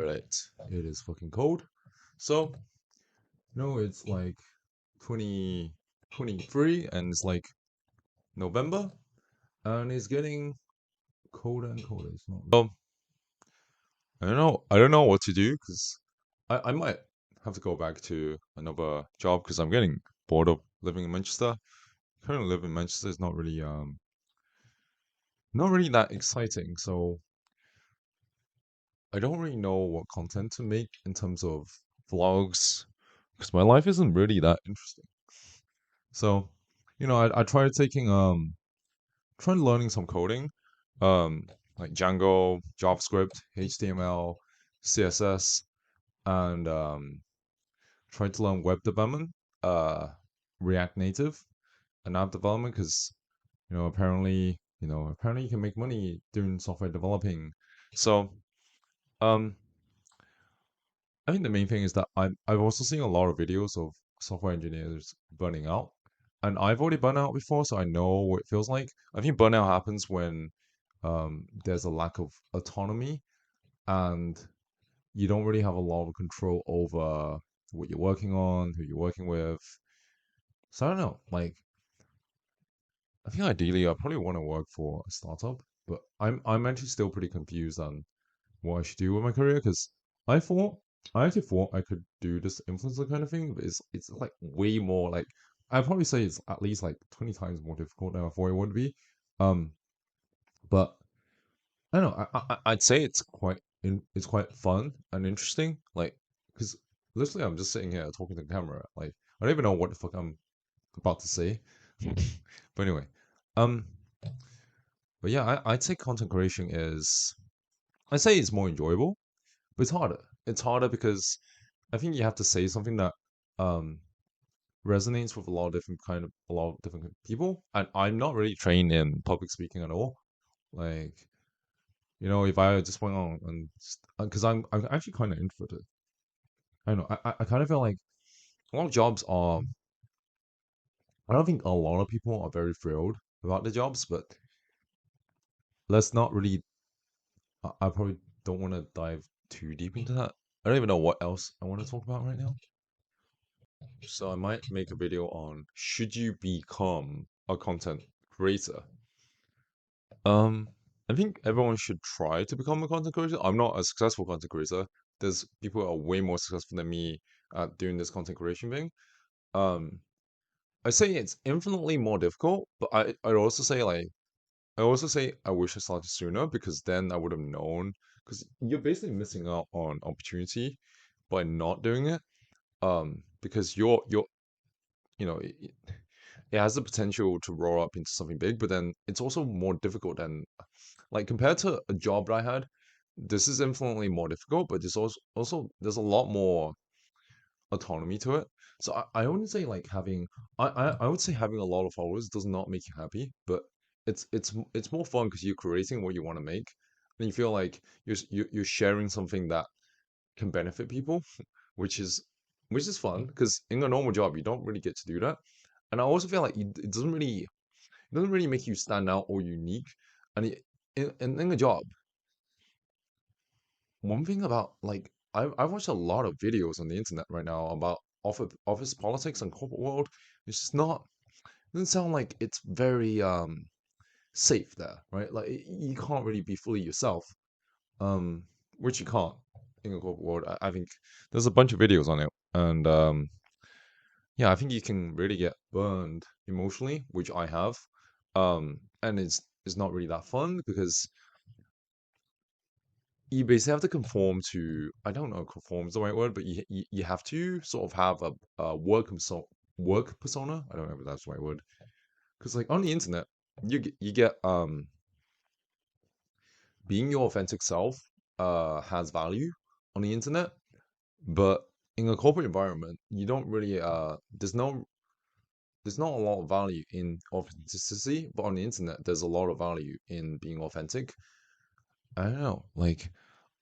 Alright, it is fucking cold. So, it's like 2023 and it's like November and it's getting colder and colder. It's not really. I don't know what to do because I might have to go back to another job because I'm getting bored of living in Manchester. Currently living in Manchester is not really that exciting. So I don't really know what content to make in terms of vlogs because my life isn't really that interesting. So, I tried tried learning some coding, um, like Django, JavaScript, HTML, CSS, and tried to learn web development, uh, React Native, and app development because apparently you can make money doing software developing. So, um, I think the main thing is that I've also seen a lot of videos of software engineers burning out, and I've already burned out before, so I know what it feels like. I think burnout happens when there's a lack of autonomy and you don't really have a lot of control over what you're working on, who you're working with. So I don't know. Like, I think ideally I probably want to work for a startup, but I'm actually still pretty confused on what I should do with my career because I thought I actually thought I could do this influencer kind of thing, but it's like way more like I'd probably say it's at least like 20 times more difficult than I thought it would be. Um, but I don't know. I'd say it's quite fun and interesting. Like, because literally I'm just sitting here talking to the camera. Like, I don't even know what the fuck I'm about to say. But anyway, um, but yeah, I'd say content creation is I'd say it's more enjoyable, but it's harder. It's harder because I think you have to say something that um resonates with a lot of different people. And I'm not really trained in public speaking at all. Like, if I just went on and because I'm actually kind of introverted. I don't know. I kind of feel like a lot of jobs are. I don't think a lot of people are very thrilled about the jobs, but let's not really. I probably don't want to dive too deep into that. I don't even know what else I want to talk about right now. So I might make a video on should you become a content creator? Um, I think everyone should try to become a content creator. I'm not a successful content creator. There's people who are way more successful than me at doing this content creation thing. Um, I say it's infinitely more difficult, but I also say I wish I started sooner because then I would have known because you're basically missing out on opportunity by not doing it. Because you're you know it has the potential to roll up into something big, but then it's also more difficult than like compared to a job that I had. This is infinitely more difficult, but there's also there's a lot more autonomy to it. So I wouldn't say like I would say having a lot of followers does not make you happy, but it's more fun because you're creating what you want to make, and you feel like you're sharing something that can benefit people, which is which is fun because in a normal job you don't really get to do that. And I also feel like it doesn't really make you stand out or unique. And in a job, one thing about like I've watched a lot of videos on the internet right now about office politics and corporate world. It's just not it doesn't sound like it's very safe there, right? Like you can't really be fully yourself, um, which you can't in a corporate world. I think there's a bunch of videos on it, and yeah, I think you can really get burned emotionally, which I have. And it's not really that fun because you basically have to conform to I don't know if conform is the right word, but you have to sort of have a work persona. I don't know if that's the right word. Because like on the internet, you get being your authentic self has value on the internet, but in a corporate environment, you don't really there's not a lot of value in authenticity, but on the internet, there's a lot of value in being authentic. I don't know, like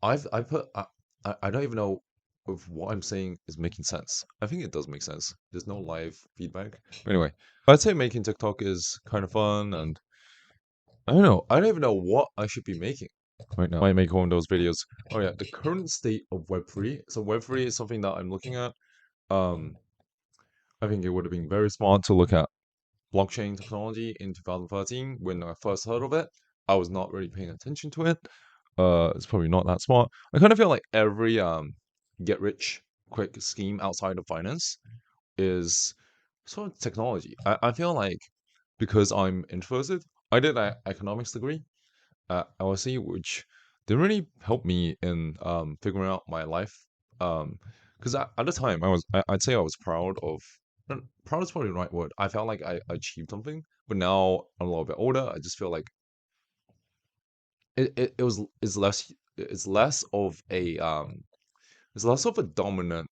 I put I don't even know if what I'm saying is making sense. I think it does make sense. There's no live feedback. But anyway, I'd say making TikTok is kind of fun, and I don't know. I don't even know what I should be making. right now. I make one of those videos. Oh yeah, the current state of Web3. So Web3 is something that I'm looking at. Um, I think it would have been very smart to look at blockchain technology in 2013 when I first heard of it. I was not really paying attention to it. It's probably not that smart. I kind of feel like every get rich quick scheme outside of finance is sort of technology. I feel like because I'm introverted, I did an economics degree at LSE, which didn't really help me in figuring out my life. Because at the time I'd say I was proud of proud is probably the right word. I felt like I achieved something, but now I'm a little bit older. I just feel like it was it's less of a it's less of a dominant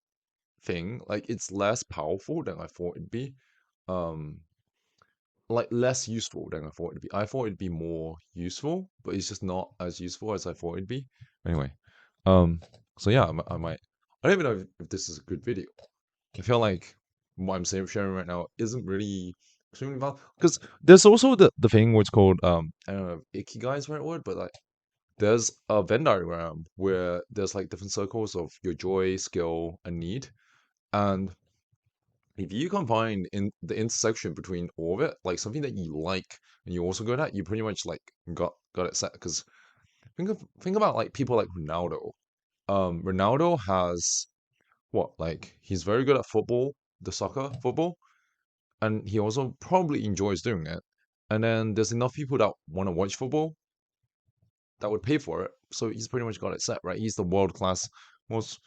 thing. Like it's less powerful than I thought it'd be. Um, like less useful than I thought it'd be. I thought it'd be more useful, but it's just not as useful as I thought it'd be. Anyway, um, so yeah, I might. I don't even know if this is a good video. I feel like what I'm saying sharing right now isn't really extremely valid because there's also the thing what's called I don't know if ikigai is the right word, but like there's a Venn diagram where there's like different circles of your joy, skill, and need, and if you can find in the intersection between all of it, like something that you like and you're also good at, you pretty much like got it set. Because think about like people like Ronaldo. Ronaldo has what like he's very good at football, the soccer football, and he also probably enjoys doing it. And then there's enough people that want to watch football that would pay for it, so he's pretty much got it set, right? He's the world class, most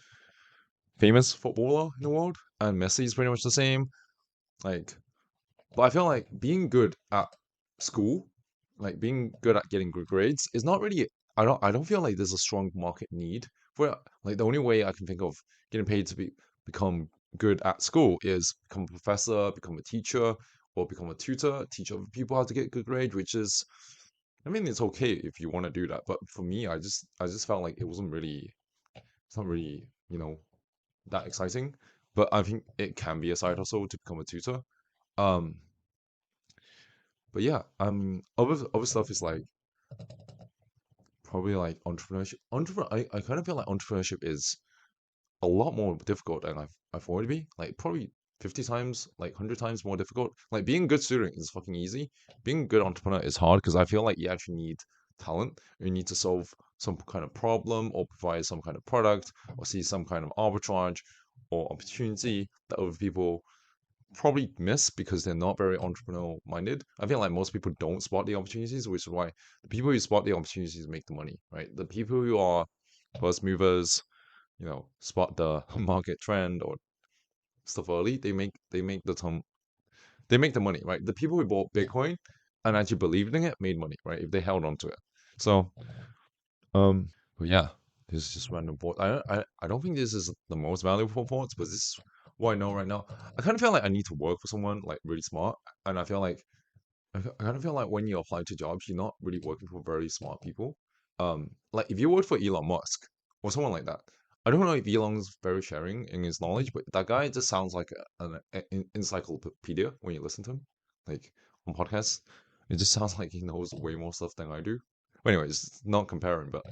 famous footballer in the world, and Messi is pretty much the same. Like but I feel like being good at school, like being good at getting good grades, is not really. I don't feel like there's a strong market need for it. Like the only way I can think of getting paid to become good at school is become a professor, become a teacher, or become a tutor, teach other people how to get good grade. Which is, I mean, it's okay if you want to do that. But for me, I just felt like it wasn't really. It's not really that exciting. But I think it can be a side hustle to become a tutor. Um, But yeah, other stuff is like probably like entrepreneurship. I kind of feel like entrepreneurship is a lot more difficult than I thought it'd be. Like probably 50 times, like 100 times more difficult. Like being a good student is fucking easy. Being a good entrepreneur is hard because I feel like you actually need talent. You need to solve some kind of problem or provide some kind of product or see some kind of arbitrage or opportunity that other people probably miss because they're not very entrepreneurial minded. I feel like most people don't spot the opportunities, which is why the people who spot the opportunities make the money, right? The people who are first movers, spot the market trend or stuff early, they make they make the money, right? The people who bought Bitcoin and actually believed in it made money, right? If they held on to it. So but yeah, this is just random thoughts. I don't think this is the most valuable thoughts, but this is what I know right now. I kind of feel like I need to work for someone like really smart, and I feel like I kind of feel like when you apply to jobs, you're not really working for very smart people. Like if you work for Elon Musk or someone like that, I don't know if Elon's very sharing in his knowledge, but that guy just sounds like an encyclopedia when you listen to him, like on podcasts. It just sounds like he knows way more stuff than I do. But anyways, not comparing, but